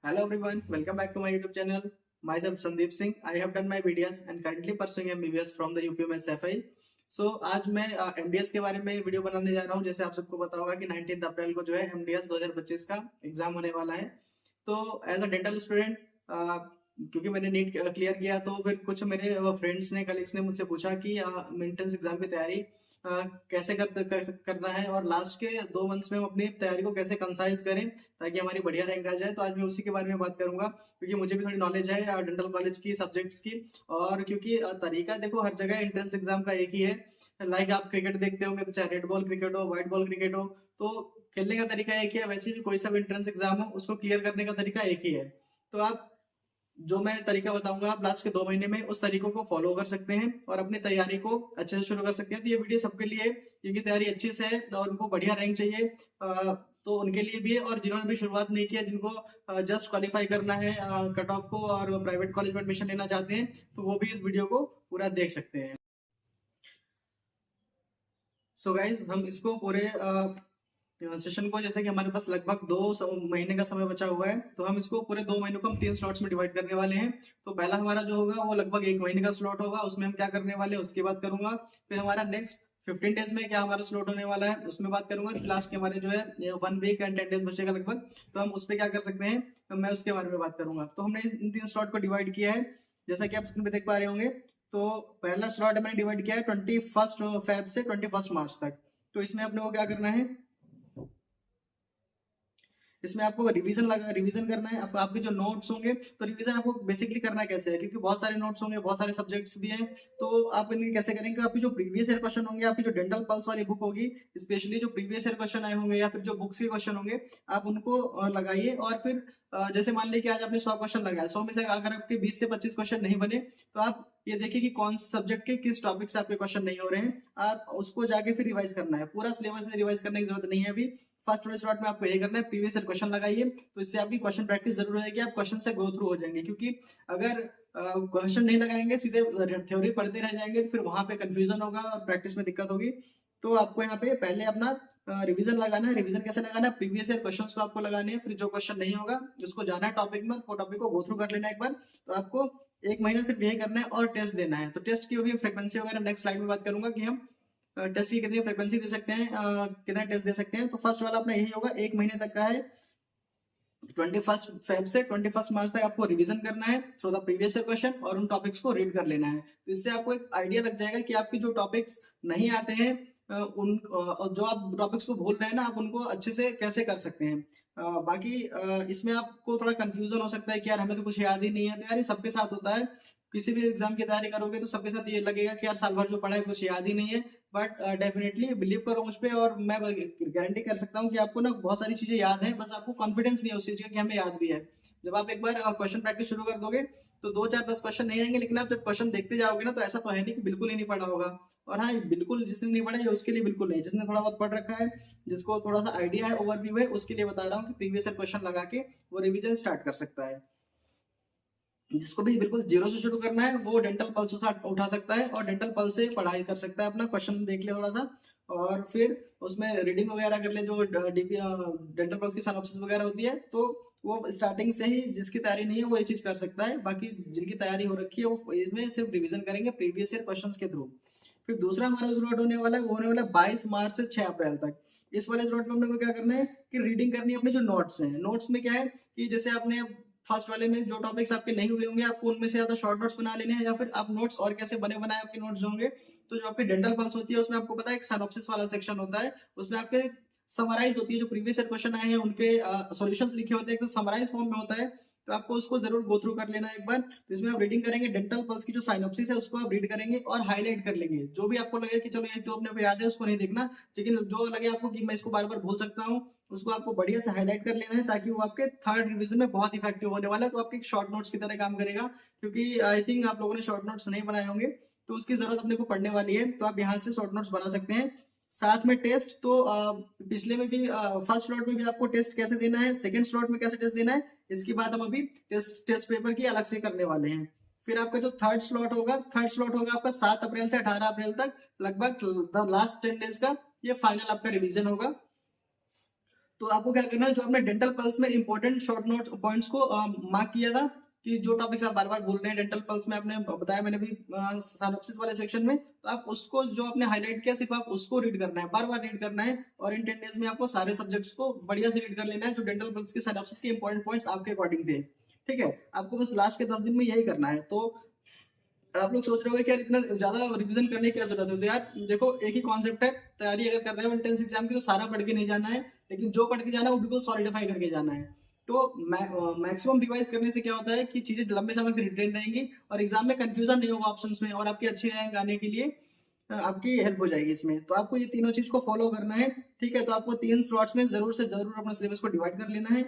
Hello everyone, welcome back to my YouTube channel. Myself Sandeep Singh. I have done my BDS and currently pursuing MBBS from the UPMS FI. So आज मैं MDS के बारे में video बनाने जा रहा हूँ। जैसे आप सबको पता होगा कि 19 अप्रैल को जो है MDS 2025 का एग्जाम होने वाला है। तो एज अ डेंटल स्टूडेंट क्योंकि मैंने नीट क्लियर किया तो फिर कुछ मेरे फ्रेंड्स ने कलीग्स ने मुझसे पूछा कि एंट्रेंस एग्जाम की तैयारी कैसे करना है और लास्ट के 2 मंथ्स में हम अपनी तैयारी को कैसे कंसाइज करें ताकि हमारी बढ़िया रैंक आ जाए। तो आज मैं उसी के बारे में बात करूंगा क्योंकि मुझे भी थोड़ी नॉलेज है डेंटल कॉलेज की सब्जेक्ट्स की। और क्योंकि तरीका देखो हर जगह एंट्रेंस एग्जाम का एक ही है। लाइक आप क्रिकेट देखते होंगे तो चाहे रेड बॉल क्रिकेट हो व्हाइट बॉल क्रिकेट हो तो खेलने का तरीका एक ही है। वैसे भी कोई सा भी एंट्रेंस एग्जाम हो उसको क्लियर करने का तरीका एक ही है। तो आप जो मैं तरीका बताऊंगा आप लास्ट के 2 महीने में उस तरीकों को फॉलो कर सकते हैं और अपनी तैयारी को अच्छे से शुरू कर सकते हैं। तो ये वीडियो सबके लिए जिनकी तैयारी अच्छी से है और उनको बढ़िया रैंक चाहिए तो उनके लिए भी है। और जिन्होंने भी शुरुआत नहीं किया जिनको जस्ट क्वालिफाई करना है कट ऑफ को और प्राइवेट कॉलेज में एडमिशन लेना चाहते हैं तो वो भी इस वीडियो को पूरा देख सकते हैं। सो गाइज हम इसको पूरे सेशन को जैसे कि हमारे पास लगभग 2 महीने का समय बचा हुआ है तो हम इसको पूरे 2 महीनों को हम 3 स्लॉट्स में डिवाइड करने वाले हैं। तो पहला हमारा जो होगा वो लगभग 1 महीने का स्लॉट होगा, उसमें हम क्या करने वाले हैं उसकी बात करूंगा। फिर हमारा नेक्स्ट 15 डेज में क्या हमारा स्लॉट होने वाला है उसमें बात करूंगा। फिर लास्ट के हमारे जो है 1 वीक एंड 10 डेज बचेगा लगभग, तो हम उस पर क्या कर सकते हैं मैं उसके बारे में बात करूंगा। तो हमने इन 3 स्लॉट को डिवाइड किया है जैसा कि आप स्क्रीन पे देख पा रहे होंगे। तो पहला स्लॉट मैंने डिवाइड किया है 21 फेब से 21 मार्च तक। तो इसमें अपने को क्या करना है, इसमें आपको रिवीजन करना है। आपके जो नोट्स होंगे तो रिवीजन आपको बेसिकली करना कैसे है क्योंकि बहुत सारे नोट्स होंगे बहुत सारे सब्जेक्ट्स भी हैं। तो आप इन्हें कैसे करेंगे, आपकी जो प्रीवियस ईयर क्वेश्चन होंगे आपकी जो डेंटल पल्स वाली बुक होगी स्पेशली जो प्रीवियस ईयर क्वेश्चन आए होंगे या फिर जो बुक्स के क्वेश्चन होंगे आप उनको लगाइए। और फिर जैसे मान लीजिए कि आज आपने 100 क्वेश्चन लगाया, 100 में से अगर आपके 20 से 25 क्वेश्चन नहीं बने तो आप ये देखिए कि कौन से सब्जेक्ट के किस टॉपिक से आपके क्वेश्चन नहीं हो रहे हैं। आप उसको जाके फिर रिवाइज करना है। पूरा सिलेबस रिवाइज करने की जरूरत नहीं है अभी। फर्स्ट वाले स्लॉट में आपको यही करना है, प्रीवियस ईयर क्वेश्चन लगाइए तो इससे आपकी क्वेश्चन प्रैक्टिस जरूर हो जाएगी, आप क्वेश्चन से गो थ्रू हो जाएंगे। क्योंकि अगर क्वेश्चन नहीं लगाएंगे सीधे थ्योरी पढ़ते रह जाएंगे तो फिर वहां पे कंफ्यूजन होगा और प्रैक्टिस में दिक्कत होगी। तो आपको यहाँ पे पहले अपना रिवीजन लगाना है। रिवीजन कैसे लगाना है, प्रीवियस ईयर क्वेश्चंस को आपको लगाने हैं, फिर जो क्वेश्चन नहीं होगा उसको जाना है टॉपिक में, वो टॉपिक को गो थ्रू कर लेना है एक बार। तो आपको 1 महीना सिर्फ यही करना है और टेस्ट देना है। तो टेस्ट की भी फ्रिक्वेंसी वगैरह नेक्स्ट स्लाइड में बात करूंगा कि हम टेस्ट की कितनी फ्रिक्वेंसी दे सकते हैं, कितना टेस्ट दे सकते हैं। तो फर्स्ट वाला अपना यही होगा 1 महीने तक का है। 21 फेब से 21 मार्च तक आपको रिवीजन करना है through the previous year question और उन टॉपिक्स को रीड कर लेना है। तो इससे आपको एक आइडिया लग जाएगा कि आपके जो टॉपिक्स नहीं आते हैं जो आप टॉपिक्स को भूल रहे हैं ना आप उनको अच्छे से कैसे कर सकते हैं। बाकी इसमें आपको थोड़ा कंफ्यूजन हो सकता है कि यार हमें तो कुछ याद ही नहीं है। तो यार ये सबके साथ होता है, किसी भी एग्जाम की तैयारी करोगे तो सबके साथ ये लगेगा कि यार साल भर जो पढ़ा है कुछ याद ही नहीं है। बट डेफिनेटली बिलीव करो मुझ पे और मैं गारंटी कर सकता हूँ कि आपको ना बहुत सारी चीजें याद है, बस आपको कॉन्फिडेंस नहीं है उस चीज का कि हमें याद भी है। जब आप एक बार क्वेश्चन प्रैक्टिस शुरू कर दोगे तो 2 4 10 क्वेश्चन नहीं आएंगे, लेकिन आप जब क्वेश्चन देखते जाओगे ना तो ऐसा तो है नहीं कि बिल्कुल ही नहीं पढ़ा होगा। और हाँ बिल्कुल जिसने नहीं पढ़ा है उसके लिए बिल्कुल नहीं, जिसने थोड़ा बहुत पढ़ रखा है जिसको थोड़ा सा आइडिया है ओवरव्यू है उसके लिए बता रहा हूँ कि प्रीवियस ईयर क्वेश्चन लगा के वो रिविजन स्टार्ट कर सकता है। जिसको भी बिल्कुल जीरो से शुरू करना है वो डेंटल पल्स उठा सकता है और डेंटल पल्स से पढ़ाई कर सकता है, अपना क्वेश्चन देख ले थोड़ा सा और फिर उसमें रीडिंग वगैरह कर ले जो डेंटल पल्स की सिनॉप्सिस वगैरह होती है। तो वो स्टार्टिंग से ही जिसकी तैयारी नहीं है वो ये चीज कर सकता है। बाकी जिनकी तैयारी हो रखी है वो इसमें सिर्फ रिविजन करेंगे प्रीवियस ईयर क्वेश्चंस के थ्रू। फिर दूसरा हमारा स्लॉट होने वाला है वो होने वाला है 22 मार्च से 6 अप्रैल तक। इस वाले स्लॉट में हमने को क्या करना है कि रीडिंग करनी है अपने जो नोट्स हैं। नोट्स में क्या है कि जैसे आपने फर्स्ट वाले में जो टॉपिक्स आपके नहीं हुए होंगे आपको उनमें से या तो शॉर्ट नोट्स बना लेने हैं या फिर आप नोट्स और कैसे बने बनाए आपके नोट्स होंगे। तो जो आपकी डेंटल पल्स होती है उसमें आपको पता है एक सिनॉप्सिस वाला सेक्शन होता है, उसमें आपके समराइज होती है जो प्रीवियस ईयर क्वेश्चन आए हैं उनके सॉल्यूशंस लिखे होते हैं तो समराइज फॉर्म में होता है। तो आपको उसको जरूर गो थ्रू कर लेना है एक बार। तो इसमें आप रीडिंग करेंगे डेंटल पल्स की जो साइनॉप्सिस है उसको आप रीड करेंगे और हाईलाइट कर लेंगे। जो भी आपको लगे कि चलो ये तो अपने को याद है उसको नहीं देखना, लेकिन जो लगे आपको कि मैं इसको बार बार भूल सकता हूँ उसको आपको बढ़िया से हाईलाइट कर लेना है ताकि वो आपके थर्ड रिवीजन में बहुत इफेक्टिव होने वाला है। तो आपके एक शॉर्ट नोट्स की तरह काम करेगा क्योंकि आई थिंक आप लोगों ने शॉर्ट नोट्स नहीं बनाए होंगे तो उसकी जरूरत अपने को पड़ने वाली है। तो आप यहाँ से शॉर्ट नोट्स बना सकते हैं। साथ में टेस्ट तो पिछले में भी फर्स्ट स्लॉट में भी आपको टेस्ट कैसे देना है, सेकंड स्लॉट में कैसे टेस्ट देना है, इसकी बात हम अभी टेस्ट पेपर की अलग से करने वाले हैं। फिर आपका जो थर्ड स्लॉट होगा आपका 7 अप्रैल से 18 अप्रैल तक लगभग लास्ट 10 डेज का ये फाइनल आपका रिवीजन होगा। तो आपको क्या करना है, जो आपने डेंटल पल्स में इंपॉर्टेंट शॉर्ट नोट पॉइंट्स को मार्क किया था कि जो टॉपिक्स आप बार बार बोल रहे हैं डेंटल पल्स में, आपने बताया मैंने भी सिनॉप्सिस वाले सेक्शन में, तो आप उसको जो आपने हाईलाइट किया सिर्फ आप उसको रीड करना है, बार बार रीड करना है, और इन 10 डेज में आपको सारे सब्जेक्ट्स को बढ़िया से रीड कर लेना है जो डेंटल पल्स के सिनॉप्सिस के इंपॉर्टेंट पॉइंट्स आपके अकॉर्डिंग थे। ठीक है, आपको बस लास्ट के 10 दिन में यही करना है। तो आप लोग सोच रहे हो कि यार इतना ज्यादा रिवीजन करने की क्या जरूरत है, तो यार देखो एक ही कॉन्सेप्ट है, तैयारी अगर कर रहे हो एंट्रेंस एग्जाम की तो सारा पढ़ के नहीं जाना है, लेकिन जो पढ़ के जाना है वो बिल्कुल सॉलिडिफाई करके जाना है। तो मैक्सिमम रिवाइज करने से क्या होता है कि चीजें लंबे समय तक रिटेन रहेंगी और एग्जाम में कंफ्यूजन नहीं होगा ऑप्शंस में, और आपकी अच्छी रैंक आने के लिए आपकी हेल्प हो जाएगी इसमें। तो आपको ये तीनों चीज को फॉलो करना है। ठीक है, तो आपको 3 स्लॉट्स में जरूर से जरूर अपना सिलेबस को डिवाइड कर लेना है।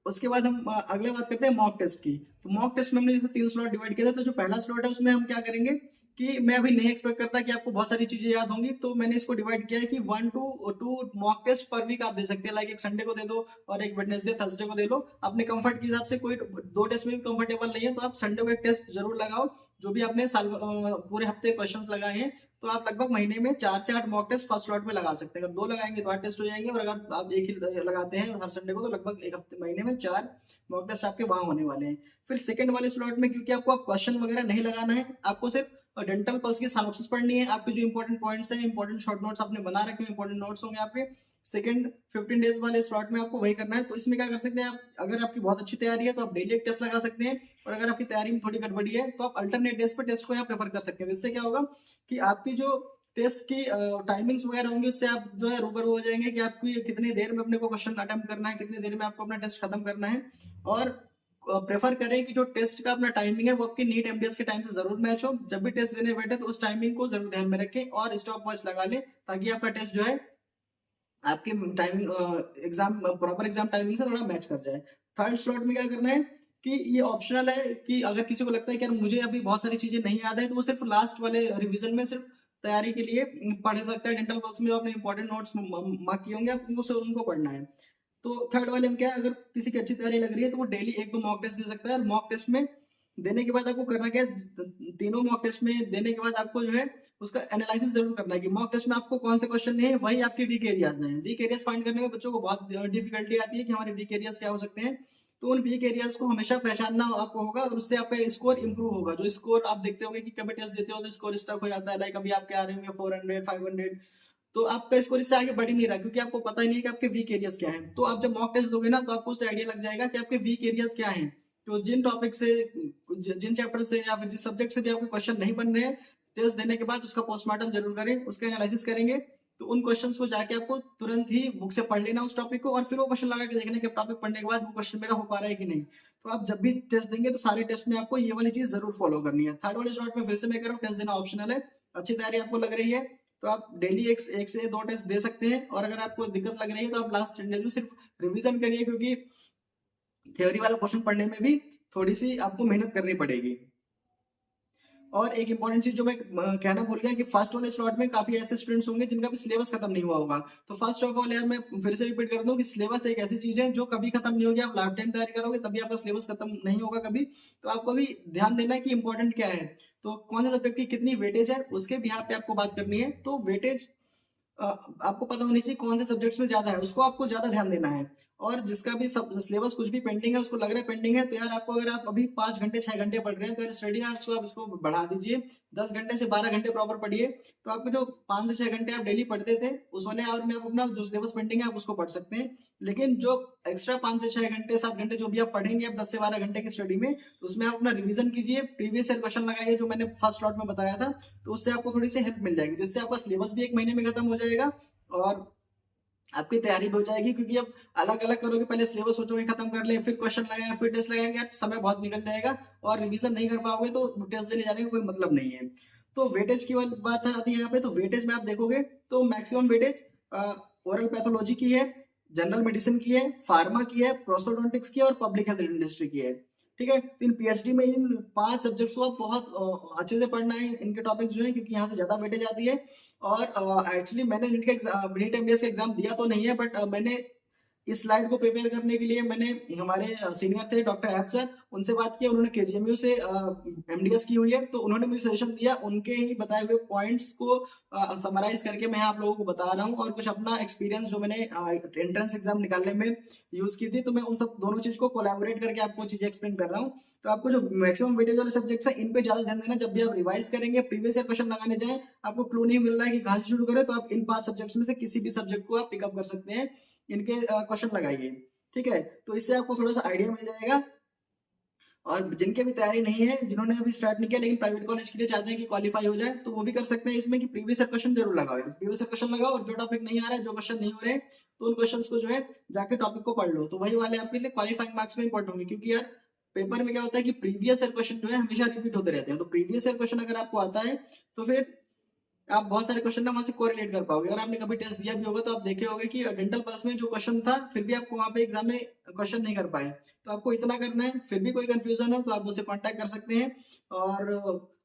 उसके बाद हम अगले बात करते हैं मॉक टेस्ट की। तो मॉक टेस्ट में हमने जैसे 3 स्लॉट डिवाइड किया था, तो जो पहला स्लॉट है उसमें हम क्या करेंगे कि मैं अभी नहीं एक्सपेक्ट करता कि आपको बहुत सारी चीजें याद होंगी, तो मैंने इसको डिवाइड किया है कि 1 to 2 मॉक टेस्ट पर वीक आप दे सकते हैं। लाइक एक संडे को दे दो और एक वेडनेसडे थर्सडे को दे लो, अपने कंफर्ट के हिसाब से। कोई 2 टेस्ट में भी कंफर्टेबल नहीं है तो आप संडे को एक टेस्ट जरूर लगाओ। जो भी आपने साल पूरे हफ्ते क्वेश्चंस लगाए हैं, तो आप लगभग महीने में 4 से 8 मॉक टेस्ट फर्स्ट स्लॉट में लगा सकते हैं। अगर 2 लगाएंगे तो 8 टेस्ट हो जाएंगे, और अगर आप एक ही लगाते हैं हर संडे को तो लगभग एक हफ्ते महीने में 4 मॉक टेस्ट आपके वहां होने वाले हैं। फिर सेकंड वाले स्लॉट में क्योंकि आपको क्वेश्चन वगैरह नहीं लगाना है, आपको सिर्फ डेंटल पल्स की सिनॉप्सिस पढ़नी है। आपके जो इंपॉर्टेंट पॉइंट्स हैं, इंपॉर्टेंट शॉर्ट नोट्स आपने बना रखे हैं, इंपॉर्टेंट नोट्स होंगे आपके। सेकंड 15 डेज वाले स्लॉट में आपको वही करना है। तो इसमें क्या कर सकते हैं आप, अगर आपकी बहुत अच्छी तैयारी है तो आप डेली एक टेस्ट लगा सकते हैं, और अगर आपकी तैयारी में थोड़ी गड़बड़ी है तो आप अल्टरनेट डेज पर टेस्ट को यहाँ प्रेफर कर सकते हैं। इससे क्या होगा कि आपकी जो टेस्ट की टाइमिंग्स वगैरह होंगी उससे आप जो है रूबरू हो जाएंगे कि आपको कितनी देर में अपने को क्वेश्चन अटेम्प्ट करना है, कितनी देर में आपको अपना टेस्ट खत्म करना है। और प्रेफर करें कि जो टेस्ट का अपना टाइमिंग है वो आपकी नीट एमडीएस के टाइम से जरूर मैच हो। जब भी टेस्ट देने बैठे तो उस टाइमिंग को जरूर ध्यान में रखें और स्टॉप वॉच लगा लें, ताकि आपका टेस्ट जो है आपके timing exam proper exam timing से थोड़ा मैच कर जाए। थर्ड स्लॉट में क्या करना है कि ये ऑप्शनल है कि अगर किसी को लगता है कि यार मुझे अभी बहुत सारी चीजें नहीं याद है, तो वो सिर्फ लास्ट वाले रिवीजन में सिर्फ तैयारी के लिए पढ़ सकता है। डेंटल पल्स में जो आपने इंपॉर्टेंट नोट्स मार्क किए होंगे आपको उनको पढ़ना है। तो थर्ड वाले में क्या है, अगर किसी की अच्छी तैयारी लग रही है तो वो डेली 1-2 मॉक टेस्ट दे सकता है। और मॉक टेस्ट में देने के बाद आपको करना क्या है, तीनों मॉक टेस्ट में देने के बाद आपको जो है उसका एनालिसिस जरूर करना है कि मॉक टेस्ट में आपको कौन से क्वेश्चन नहीं है, वही आपके वीक एरियाज हैं। वीक एरियाज फाइंड करने में बच्चों को बहुत डिफिकल्टी आती है कि हमारे वीक एरियाज क्या हो सकते हैं। तो उन वीक एरियाज को हमेशा पहचानना आपको होगा, और उससे आपका स्कोर इंप्रूव होगा। जो स्कोर आप देखते होंगे कि कभी टेस्ट देते हो तो स्कोर स्टक हो जाता है, लाइक अभी आपके आ रहे होंगे 400 500, तो आपका स्कोर इससे आगे बढ़ ही नहीं रहा, क्योंकि आपको पता ही नहीं है कि आपके वीक एरियाज क्या हैं। तो आप जब मॉक टेस्ट दोगे ना तो आपको उससे आइडिया लग जाएगा कि आपके वीक एरियाज क्या हैं। तो जिन टॉपिक से, जिन चैप्टर से या फिर जिस सब्जेक्ट से भी आपके क्वेश्चन नहीं बन रहे हैं, टेस्ट देने के बाद उसका पोस्टमार्टम जरूर करें, उसका एनालिसिस करेंगे। तो उन क्वेश्चंस को जाके आपको तुरंत ही बुक से पढ़ लेना उस टॉपिक को, और फिर वो क्वेश्चन लगा के देखने के टॉपिक पढ़ने के बाद वो क्वेश्चन मेरा हो पा रहा है कि नहीं। तो आप जब भी टेस्ट देंगे तो सारे टेस्ट में आपको ये वाली चीज जरूर फॉलो करनी है। थर्ड वाले स्लॉट में फिर से मैं कह रहा हूँ टेस्ट देना ऑप्शनल है। अच्छी तैयारी आपको लग रही है तो आप डेली एक से 2 टेस्ट दे सकते हैं, और अगर आपको दिक्कत लग रही है तो आप लास्ट 10 डेज में सिर्फ रिवीजन करिए, क्योंकि थ्योरी वाला क्वेश्चन पढ़ने में भी थोड़ी सी आपको मेहनत करनी पड़ेगी। और एक इंपॉर्टेंट चीज जो मैं कहना भूल गया कि फर्स्ट वाले स्लॉट में काफी ऐसे स्टूडेंट्स होंगे जिनका भी सिलेबस खत्म नहीं हुआ होगा। तो फर्स्ट ऑफ ऑल यार मैं फिर से रिपीट कर दूं कि सिलेबस एक ऐसी चीज है जो कभी खत्म नहीं होगी। आप लाइफ टाइम तैयारी करोगे तभी आपका सिलेबस खत्म नहीं होगा कभी। तो आपको भी ध्यान देना है कि इंपॉर्टेंट क्या है, तो कौन से सब्जेक्ट की कितनी वेटेज है उसके बिहार पे आपको बात करनी है। तो वेटेज आपको पता होनी चाहिए कौन से सब्जेक्ट्स में ज्यादा है, उसको आपको ज्यादा ध्यान देना है। और जिसका भी सिलेबस कुछ भी पेंडिंग है, उसको लग रहा है पेंडिंग है, तो यार आपको अगर आप अभी 5 घंटे 6 घंटे पढ़ रहे हैं तो यार स्टडी आवर्स को आप इसको बढ़ा दीजिए, 10 घंटे से 12 घंटे प्रॉपर पढ़िए। तो आपको जो 5 से 6 घंटे आप डेली पढ़ते थे उस वाले आवर में आप अपना जो सिलेबस पेंडिंग है आप उसको पढ़ सकते हैं। लेकिन जो एक्स्ट्रा 5 से 6 घंटे 7 घंटे जो भी आप पढ़ेंगे आप 10 से 12 घंटे की स्टडी में, तो उसमें आप अपना रिवीजन कीजिए, प्रीवियस ईयर क्वेश्चन लगाइए जो मैंने फर्स्ट स्लॉट में बताया था। तो उससे आपको थोड़ी सी हेल्प मिल जाएगी, जिससे आपका सिलेबस भी 1 महीने में खत्म हो जाएगा और आपकी तैयारी भी हो जाएगी। क्योंकि अब अलग अलग करोगे, पहले सिलेबस सोचोगे खत्म कर ले, फिर क्वेश्चन लगाए, फिर टेस्ट लगाएंगे, यार समय बहुत निकल जाएगा और रिवीजन नहीं कर पाओगे तो टेस्ट देने जाने का कोई मतलब नहीं है। तो वेटेज की बात आती है यहाँ पे। तो वेटेज में आप देखोगे तो मैक्सिमम वेटेज ओरल पैथोलॉजी की है, जनरल मेडिसिन की है, फार्मा की है, प्रोस्टोडोंटिक्स की है और पब्लिक हेल्थ इंडस्ट्री की है। ठीक है, तो इन पीएचडी में इन 5 सब्जेक्ट्स को आप बहुत अच्छे से पढ़ना है, इनके टॉपिक्स जो है, क्योंकि यहाँ से ज्यादा वेटेज आती है। और एक्चुअली मैंने नीट एमडीएस का एग्जाम दिया तो नहीं है, बट मैंने इस स्लाइड को प्रिपेयर करने के लिए मैंने हमारे सीनियर थे डॉक्टर अहद सर, उनसे बात किया। उन्होंने केजीएमयू से एमडीएस की हुई है, तो उन्होंने मुझे सजेशन दिया। उनके ही बताए हुए पॉइंट्स को समराइज करके मैं आप लोगों को बता रहा हूँ, और कुछ अपना एक्सपीरियंस जो मैंने एंट्रेंस एग्जाम निकालने में यूज की थी, तो मैं उन सब दोनों चीज को कोलैबोरेट करके आपको चीजें एक्सप्लेन कर रहा हूँ। तो आपको जो मैक्सिमम वेटेज वाले सब्जेक्ट्स है, इन पे ज्यादा ध्यान देना। जब भी आप रिवाइज करेंगे, प्रीवियस ईयर क्वेश्चन लगाने जाएं, आपको क्लू नहीं मिल रहा है कि कहाँ से शुरू करें, तो आप इन 5 सब्जेक्ट्स में से किसी भी सब्जेक्ट को आप पिकअप कर सकते हैं, इनके क्वेश्चन लगाइए। ठीक है, तो इससे आपको थोड़ा सा आइडिया मिल जाएगा। और जिनके भी तैयारी नहीं है, जिन्होंने अभी स्टार्ट नहीं किया लेकिन प्राइवेट कॉलेज के लिए चाहते हैं कि क्वालिफाई हो जाए, तो वो भी कर सकते हैं इसमें कि प्रीवियस ईयर क्वेश्चन जरूर लगाओ यार। प्रीवियस ईयर क्वेश्चन लगाओ, और जो टॉपिक नहीं आ रहा है, जो क्वेश्चन नहीं हो रहे, तो उन क्वेश्चंस को जो है जाके टॉपिक को पढ़ लो, तो वही वाले आपके लिए क्वालिफाइंग मार्क्स में इंपॉर्टेंट होंगे। क्योंकि यार पेपर में क्या होता है कि प्रीवियस ईयर क्वेश्चन जो है हमेशा रिपीट होते रहते हैं, तो प्रीवियस ईयर क्वेश्चन अगर आपको आता है, तो फिर आप बहुत सारे क्वेश्चन ना वहां से कोरिलेट कर पाओगे। अगर आपने कभी टेस्ट दिया भी होगा, तो आप देखे होगे कि डेंटल पल्स में जो क्वेश्चन था, फिर भी आपको वहां पे एग्जाम में क्वेश्चन नहीं कर पाए। तो आपको इतना करना है, फिर भी कोई कंफ्यूजन हो तो आप मुझसे कांटेक्ट कर सकते हैं। और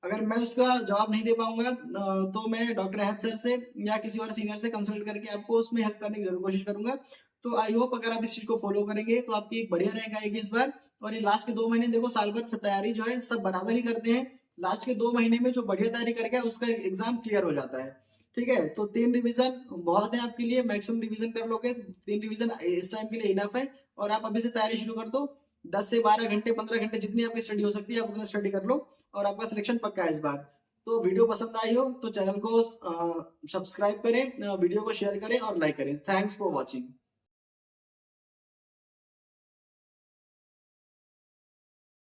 अगर मैं उसका जवाब नहीं दे पाऊंगा, तो मैं डॉक्टर अहद सर से या किसी और सीनियर से कंसल्ट करके आपको उसमें हेल्प करने की जरूर कोशिश करूंगा। तो आई होप अगर आप इस चीज को फॉलो करेंगे, तो आपकी एक बढ़िया रैंक आएगी इस बार। और ये लास्ट के 2 महीने देखो, साल भर से तैयारी जो है सब बराबर ही करते हैं, लास्ट के 2 महीने में जो बढ़िया तैयारी करके उसका एग्जाम क्लियर हो जाता है। ठीक है, तो 3 रिवीजन बहुत है आपके लिए, मैक्सिमम रिवीजन कर लोगे, 3 रिवीजन इस टाइम के लिए इनफ है। और आप अभी से तैयारी शुरू कर दो, 10 से 12 घंटे 15 घंटे जितनी आपकी स्टडी हो सकती है, आप उतना स्टडी कर लो, और आपका सिलेक्शन पक्का है इस बार। तो वीडियो पसंद आई हो तो चैनल को सब्सक्राइब करें, वीडियो को शेयर करें और लाइक करें। Thanks for watching.